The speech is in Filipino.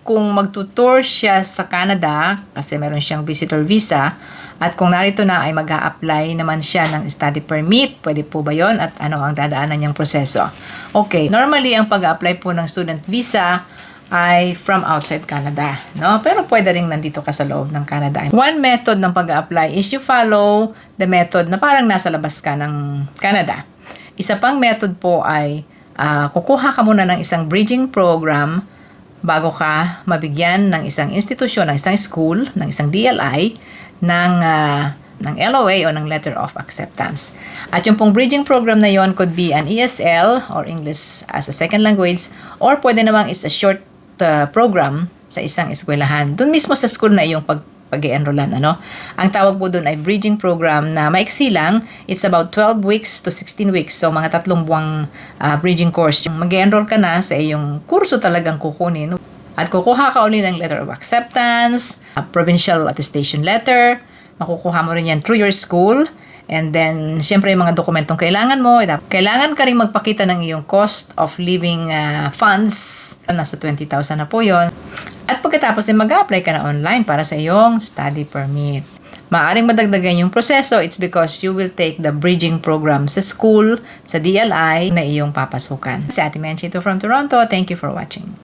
kung magtutour siya sa Canada, kasi meron siyang visitor visa, at kung narito na ay mag-a-apply naman siya ng study permit, pwede po ba yon at ano ang dadaanan niyang proseso? Okay, normally ang pag-a-apply po ng student visa ay from outside Canada, no? Pero pwede rin nandito ka sa loob ng Canada. One method ng pag-a-apply is you follow the method na parang nasa labas ka ng Canada. Isa pang method po ay kukuha ka muna ng isang bridging program bago ka mabigyan ng isang institusyon, ng isang school, ng isang DLI, ng LOA o ng Letter of Acceptance. At yung pong bridging program na yon could be an ESL or English as a Second Language, or pwede namang it's a short program sa isang eskwelahan. Doon mismo sa school na iyong pag-e-enrollan, ano? Ang tawag po doon ay bridging program na maiksi lang. It's about 12 weeks to 16 weeks. So, mga 3 buwang bridging course. Yung mag-e-enroll ka na sa iyong kurso talagang kukunin. At kukuha ka ulit ng Letter of Acceptance, a Provincial Attestation Letter. Makukuha mo rin yan through your school. And then, syempre, yung mga dokumentong kailangan mo. Kailangan ka rin magpakita ng iyong cost of living funds. Nasa 20,000 na po yon. At pagkatapos, mag-apply ka na online para sa iyong study permit. Maaring madagdagan yung proseso, it's because you will take the bridging program sa school, sa DLI na iyong papasukan. Si Ate Menchito from Toronto, thank you for watching.